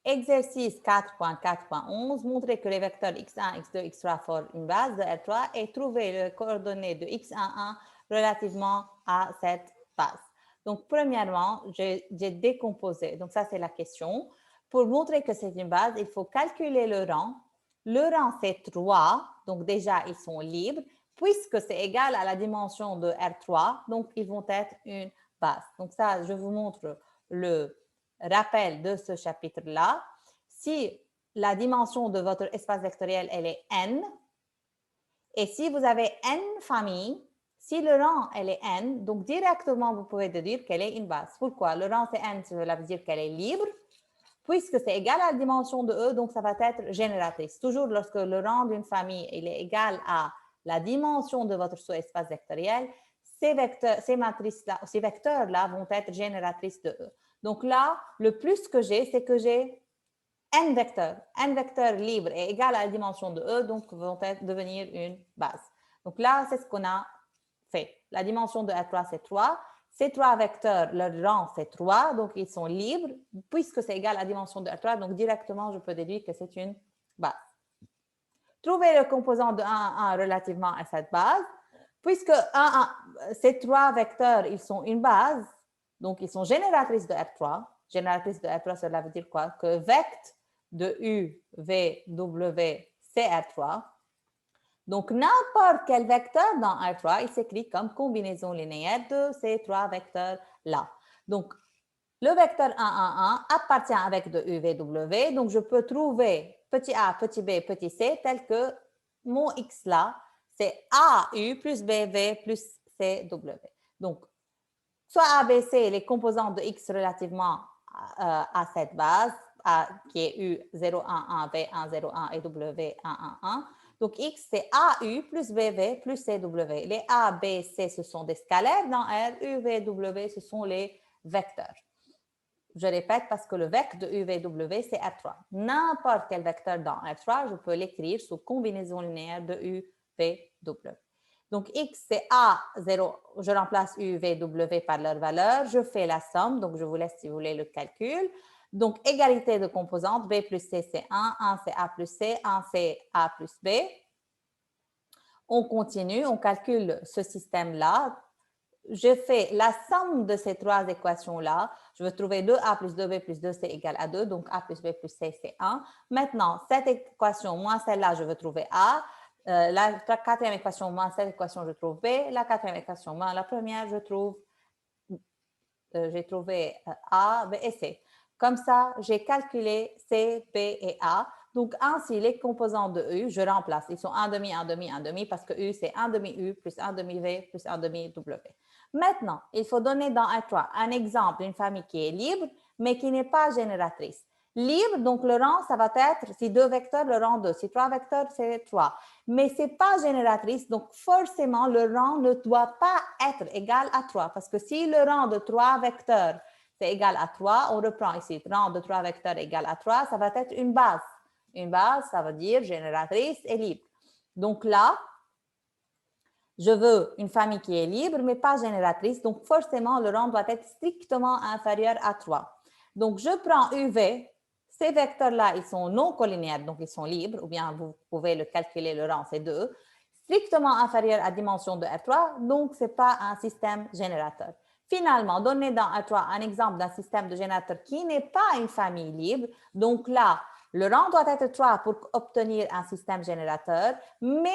Exercice 4.4.11, montrer que les vecteurs x1, x2, x3 forment une base de R3 et trouver les coordonnées de x11 relativement à cette base. Donc, premièrement, j'ai décomposé. Donc, ça, c'est la question. Pour montrer que c'est une base, il faut calculer le rang. Le rang, c'est 3. Donc, déjà, ils sont libres. Puisque c'est égal à la dimension de R3, donc ils vont être une base. Donc, ça, je vous montre le rappel de ce chapitre-là. Si la dimension de votre espace vectoriel, elle est n, et si vous avez n familles, si le rang, elle est n, donc directement, vous pouvez déduire qu'elle est une base. Pourquoi? Le rang, c'est n, cela veut dire qu'elle est libre, puisque c'est égal à la dimension de E, donc ça va être génératrice. Toujours lorsque le rang d'une famille il est égal à la dimension de votre sous-espace vectoriel, ces vecteurs-là vont être génératrices de E. Donc là, le plus que j'ai, c'est que j'ai n vecteurs libres est égal à la dimension de E, donc vont devenir une base. Donc là, c'est ce qu'on a fait. La dimension de R3, c'est 3. Ces 3 vecteurs, leur rang, c'est 3, donc ils sont libres, puisque c'est égal à la dimension de R3, donc directement, je peux déduire que c'est une base. Trouver le composant de 1 à 1 relativement à cette base. Puisque ces 3 vecteurs, ils sont une base, donc ils sont génératrices de R3. Génératrice de R3, cela veut dire quoi? Que vect de U, V, W, c'est R3. Donc, n'importe quel vecteur dans R3, il s'écrit comme combinaison linéaire de ces 3 vecteurs-là. Donc, le vecteur 1, 1, 1 appartient avec de U, V, W. Donc, je peux trouver petit a, petit b, petit c, tel que mon x là, c'est AU plus BV plus CW. Donc, soit ABC, les composants de x relativement à cette base, qui est U 0, 1, 1, V 1, 0, 1 et W 1, 1, 1. Donc, x, c'est AU plus BV plus CW. Les A, B, C, ce sont des scalaires dans R. U, V, W, ce sont les vecteurs. Je répète parce que le vecteur de U, V, W, c'est R3. N'importe quel vecteur dans R3, je peux l'écrire sous combinaison linéaire de U, V, W. Donc, x, c'est A0. Je remplace U, V, W par leur valeur. Je fais la somme. Donc, je vous laisse, si vous voulez, le calcul. Donc, égalité de composantes. B plus C, c'est 1. 1, c'est A plus C. 1, c'est A plus B. On continue. On calcule ce système-là. Je fais la somme de ces 3 équations-là. Je veux trouver 2A plus 2B plus 2C égale à 2. Donc, A plus B plus C, c'est 1. Maintenant, cette équation moins celle-là, je veux trouver A. La quatrième équation moins cette équation, je trouve B. La quatrième équation moins la première, je trouve, j'ai trouvé A, B et C. Comme ça, j'ai calculé C, B et A. Donc, ainsi, les composants de U, je remplace. Ils sont 1 demi, 1 demi, 1 demi, parce que U, c'est 1 demi U plus 1 demi V plus 1 demi W. Maintenant, il faut donner dans R3 un exemple d'une famille qui est libre, mais qui n'est pas génératrice. Libre, donc le rang, ça va être, si 2 vecteurs, le rang 2. Si 3 vecteurs, c'est 3. Mais ce n'est pas génératrice, donc forcément, le rang ne doit pas être égal à 3. Parce que si le rang de 3 vecteurs, c'est égal à 3, on reprend ici, rang de 3 vecteurs égal à 3, ça va être une base. Une base, ça veut dire génératrice et libre. Donc là, je veux une famille qui est libre, mais pas génératrice. Donc, forcément, le rang doit être strictement inférieur à 3. Donc, je prends UV. Ces vecteurs-là, ils sont non collinéaires, donc ils sont libres, ou bien vous pouvez le calculer, le rang, c'est 2. Strictement inférieur à dimension de R3, donc ce n'est pas un système générateur. Finalement, donnez dans R3 un exemple d'un système de générateur qui n'est pas une famille libre. Donc là, le rang doit être 3 pour obtenir un système générateur, mais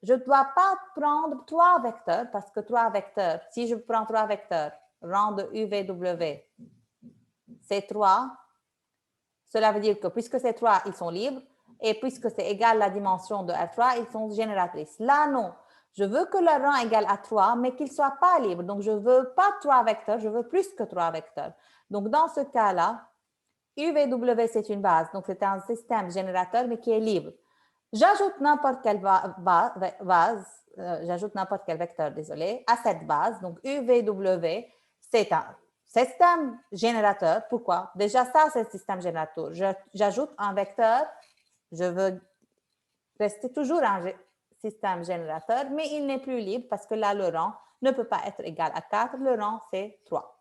je ne dois pas prendre 3 vecteurs parce que 3 vecteurs, si je prends 3 vecteurs, rang de UVW, c'est 3. Cela veut dire que puisque c'est 3, ils sont libres et puisque c'est égal à la dimension de R3, ils sont génératrices. Là, non. Je veux que le rang égale à 3, mais qu'il ne soit pas libre. Donc, je ne veux pas 3 vecteurs, je veux plus que 3 vecteurs. Donc, dans ce cas-là, UVW, c'est une base. Donc, c'est un système générateur, mais qui est libre. J'ajoute n'importe quelle j'ajoute n'importe quel vecteur, désolé, à cette base. Donc, UVW, c'est un système générateur. Pourquoi? Déjà, ça, c'est le système générateur. J'ajoute un vecteur. Je veux rester toujours un système générateur, mais il n'est plus libre parce que là, le rang ne peut pas être égal à 4. Le rang, c'est 3.